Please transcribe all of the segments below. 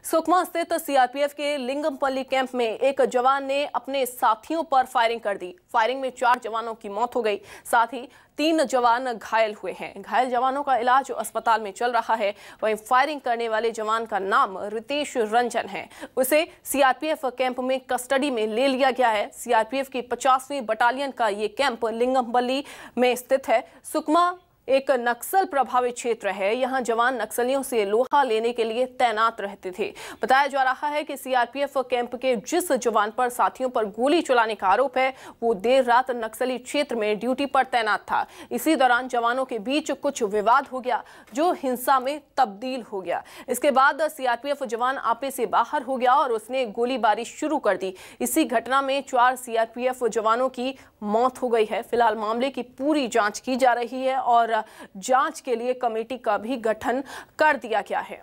सुकमा स्थित सीआरपीएफ के लिंगमपल्ली कैंप में एक जवान ने अपने साथियों पर फायरिंग कर दी। फायरिंग में 4 जवानों की मौत हो गई, साथ ही 3 जवान घायल हुए हैं। घायल जवानों का इलाज अस्पताल में चल रहा है। वहीं फायरिंग करने वाले जवान का नाम रितेश रंजन है। उसे सीआरपीएफ कैंप में कस्टडी में ले लिया गया है। सीआरपीएफ की 50वीं बटालियन का ये कैंप लिंगमपल्ली में स्थित है। सुकमा एक नक्सल प्रभावित क्षेत्र है। यहां जवान नक्सलियों से लोहा लेने के लिए तैनात रहते थे। बताया जा रहा है कि सीआरपीएफ कैंप के जिस जवान पर साथियों पर गोली चलाने का आरोप है, वो देर रात नक्सली क्षेत्र में ड्यूटी पर तैनात था। इसी दौरान जवानों के बीच कुछ विवाद हो गया, जो हिंसा में तब्दील हो गया। इसके बाद सीआरपीएफ जवान आपे से बाहर हो गया और उसने गोलीबारी शुरू कर दी। इसी घटना में 4 सीआरपीएफ जवानों की मौत हो गई है। फिलहाल मामले की पूरी जांच की जा रही है और जांच के लिए कमेटी का भी गठन कर दिया गया है।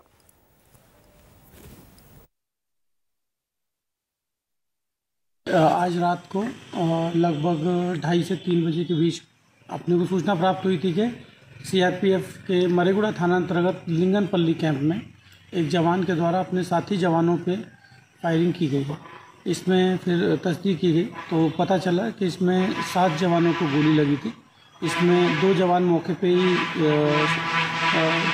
आज रात को लगभग 2:30 से 3 बजे के बीच अपने को सूचना प्राप्त हुई थी कि सीआरपीएफ के मरेगुड़ा थाना अंतर्गत लिंगमपल्ली कैंप में एक जवान के द्वारा अपने साथी जवानों पे फायरिंग की गई है। इसमें फिर तस्दीक की गई तो पता चला कि इसमें 7 जवानों को गोली लगी थी। इसमें 2 जवान मौके पे ही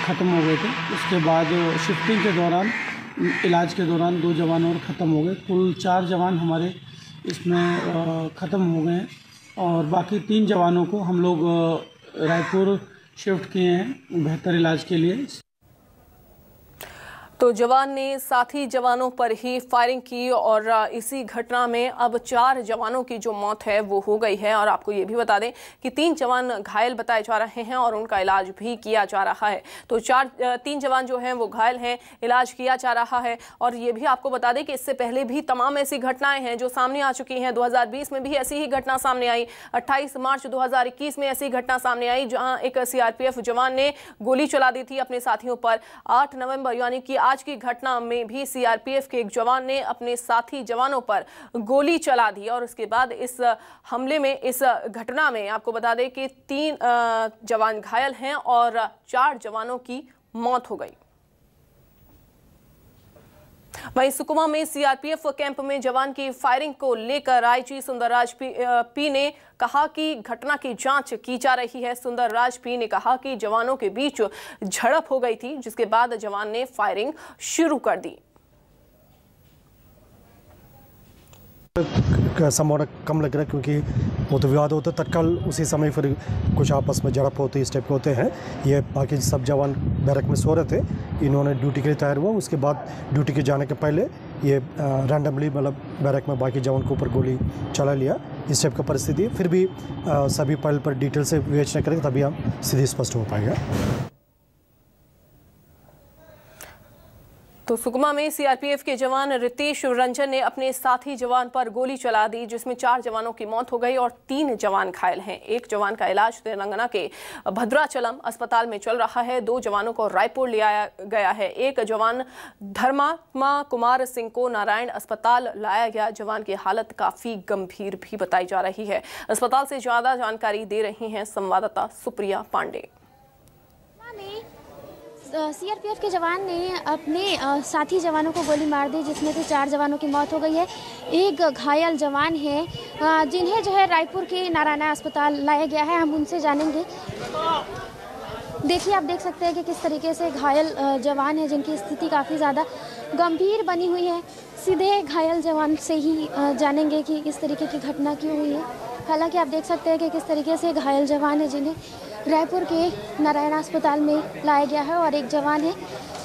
ख़त्म हो गए थे। उसके बाद शिफ्टिंग के दौरान, इलाज के दौरान 2 जवान और ख़त्म हो गए। कुल 4 जवान हमारे इसमें ख़त्म हो गए हैं और बाकी 3 जवानों को हम लोग रायपुर शिफ्ट किए हैं बेहतर इलाज के लिए। तो जवान ने साथी जवानों पर ही फायरिंग की और इसी घटना में अब 4 जवानों की जो मौत है वो हो गई है। और आपको ये भी बता दें कि 3 जवान घायल बताए जा रहे हैं और उनका इलाज भी किया जा रहा है। तो 3 जवान जो हैं वो घायल हैं, इलाज किया जा रहा है। और ये भी आपको बता दें कि इससे पहले भी तमाम ऐसी घटनाएं हैं जो सामने आ चुकी हैं। 2020 में भी ऐसी ही घटना सामने आई। 28 मार्च 2021 में ऐसी घटना सामने आई जहाँ एक सीआरपीएफ जवान ने गोली चला दी थी अपने साथियों पर। 8 नवंबर यानी कि आज की घटना में भी सीआरपीएफ के एक जवान ने अपने साथी जवानों पर गोली चला दी और उसके बाद इस हमले में, इस घटना में आपको बता दें कि 3 जवान घायल हैं और 4 जवानों की मौत हो गई। वहीं सुकमा में सीआरपीएफ कैंप में जवान की फायरिंग को लेकर आईजी सुंदरराज पी ने कहा कि घटना की जांच की जा रही है। सुंदरराज पी ने कहा कि जवानों के बीच झड़प हो गई थी, जिसके बाद जवान ने फायरिंग शुरू कर दी। संभावना कम लग रहा है क्योंकि वो तो विवाद होता है तत्काल उसी समय, फिर कुछ आपस में झड़प होती, इस टाइप के होते हैं। ये बाकी सब जवान बैरक में सो रहे थे, इन्होंने ड्यूटी के लिए तैयार हुआ। उसके बाद ड्यूटी के जाने के पहले ये रैंडमली मतलब बैरक में बाकी जवान के ऊपर गोली चला लिया। इस टाइप का परिस्थिति है। फिर भी सभी पहले पर डिटेल से विवेचना करेंगे तभी हम सीधे स्पष्ट हो पाएगा। तो सुकमा में सीआरपीएफ के जवान रितेश रंजन ने अपने साथी जवान पर गोली चला दी, जिसमें 4 जवानों की मौत हो गई और 3 जवान घायल हैं। एक जवान का इलाज तेलंगाना के भद्राचलम अस्पताल में चल रहा है। 2 जवानों को रायपुर ले आया गया है। एक जवान धर्मात्मा कुमार सिंह को नारायण अस्पताल लाया गया। जवान की हालत काफी गंभीर भी बताई जा रही है। अस्पताल से ज्यादा जानकारी दे रही हैं संवाददाता सुप्रिया पांडे। सीआरपीएफ के जवान ने अपने साथी जवानों को गोली मार दी, जिसमें से 4 जवानों की मौत हो गई है। एक घायल जवान है, जिन्हें जो है रायपुर के नारायण अस्पताल लाया गया है। हम उनसे जानेंगे। देखिए, आप देख सकते हैं कि किस तरीके से घायल जवान है, जिनकी स्थिति काफ़ी ज़्यादा गंभीर बनी हुई है। सीधे घायल जवान से ही जानेंगे कि किस तरीके की घटना क्यों हुई है। हालांकि आप देख सकते हैं कि किस तरीके से घायल जवान है, जिन्हें रायपुर के नारायण अस्पताल में लाया गया है और एक जवान है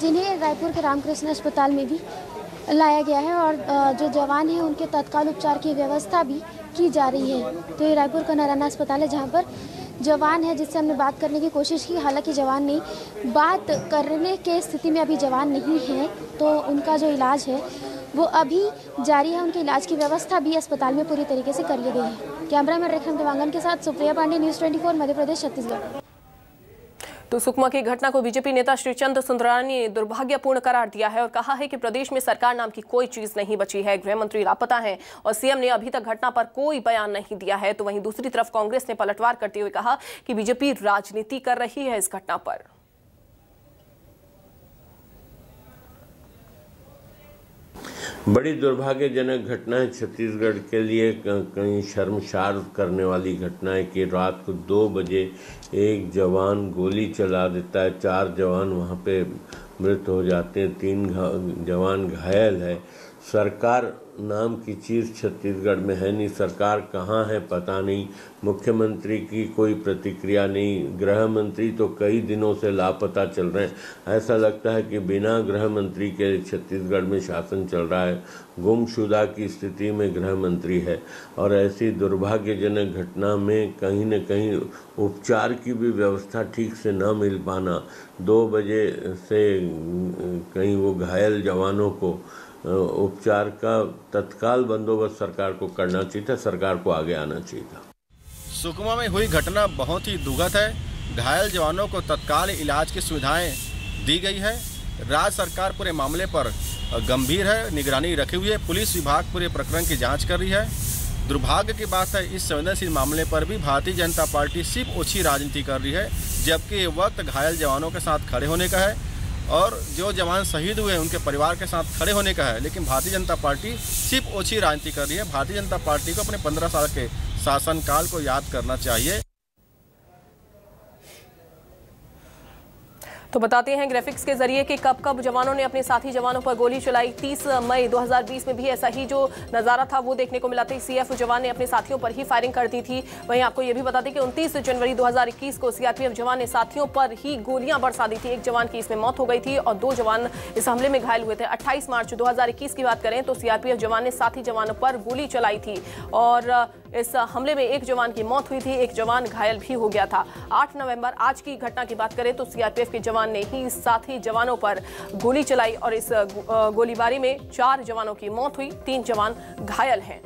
जिन्हें रायपुर के रामकृष्ण अस्पताल में भी लाया गया है। और जो जवान है उनके तत्काल उपचार की व्यवस्था भी की जा रही है। तो ये रायपुर का नारायण अस्पताल है जहाँ पर जवान है, जिससे हमने बात करने की कोशिश की। हालांकि जवान ने बात करने के स्थिति में अभी जवान नहीं है, तो उनका जो इलाज है वो अभी जारी है। उनके इलाज की व्यवस्था भी अस्पताल में पूरी तरीके से कर ली गई है। कैमरामैन रेखम देवांगन के साथ सुप्रिया पांडे, न्यूज़ 24 मध्य प्रदेश, छत्तीसगढ़। तो सुकमा की घटना को बीजेपी नेता श्रीचंद सुंदरानी ने दुर्भाग्यपूर्ण करार दिया है और कहा है कि प्रदेश में सरकार नाम की कोई चीज नहीं बची है। गृह मंत्री लापता हैं और सीएम ने अभी तक घटना पर कोई बयान नहीं दिया है। तो वहीं दूसरी तरफ कांग्रेस ने पलटवार करते हुए कहा कि बीजेपी राजनीति कर रही है इस घटना पर। बड़ी दुर्भाग्यजनक घटना है छत्तीसगढ़ के लिए, कहीं शर्मसार करने वाली घटना है कि रात को 2 बजे एक जवान गोली चला देता है, 4 जवान वहाँ पे मृत हो जाते हैं, 3 जवान घायल है। सरकार नाम की चीज़ छत्तीसगढ़ में है नहीं, सरकार कहाँ है पता नहीं, मुख्यमंत्री की कोई प्रतिक्रिया नहीं, गृह मंत्री तो कई दिनों से लापता चल रहे हैं। ऐसा लगता है कि बिना गृह मंत्री के छत्तीसगढ़ में शासन चल रहा है, गुमशुदा की स्थिति में गृह मंत्री है। और ऐसी दुर्भाग्यजनक घटना में कहीं न कहीं उपचार की भी व्यवस्था ठीक से न मिल पाना, 2 बजे से कहीं वो घायल जवानों को उपचार का तत्काल बंदोबस्त सरकार को करना चाहिए था, सरकार को आगे आना चाहिए था। सुकमा में हुई घटना बहुत ही दुखद है। घायल जवानों को तत्काल इलाज की सुविधाएं दी गई है। राज्य सरकार पूरे मामले पर गंभीर है, निगरानी रखी हुई है। पुलिस विभाग पूरे प्रकरण की जांच कर रही है। दुर्भाग्य की बात है, इस संवेदनशील मामले पर भी भारतीय जनता पार्टी सिर्फ ओछी राजनीति कर रही है, जबकि ये वक्त घायल जवानों के साथ खड़े होने का है और जो जवान शहीद हुए उनके परिवार के साथ खड़े होने का है। लेकिन भारतीय जनता पार्टी सिर्फ ओछी राजनीति कर रही है। भारतीय जनता पार्टी को अपने 15 साल के शासनकाल को याद करना चाहिए। तो बताते हैं ग्राफिक्स के जरिए कि कब कब जवानों ने अपने साथी जवानों पर गोली चलाई। 30 मई 2020 में भी ऐसा ही जो नज़ारा था वो देखने को मिला था। सीएफ जवान ने अपने साथियों पर ही फायरिंग कर दी थी। वहीं आपको ये भी बता दें कि 29 जनवरी 2021 को सीआरपीएफ जवान ने साथियों पर ही गोलियां बरसा दी थी। एक जवान की इसमें मौत हो गई थी और 2 जवान इस हमले में घायल हुए थे। 28 मार्च 2021 की बात करें तो सीआरपीएफ जवान ने साथी जवानों पर गोली चलाई थी और इस हमले में एक जवान की मौत हुई थी, एक जवान घायल भी हो गया था। 8 नवंबर आज की घटना की बात करें तो सीआरपीएफ के जवान ने ही साथी जवानों पर गोली चलाई और इस गोलीबारी में 4 जवानों की मौत हुई, 3 जवान घायल हैं।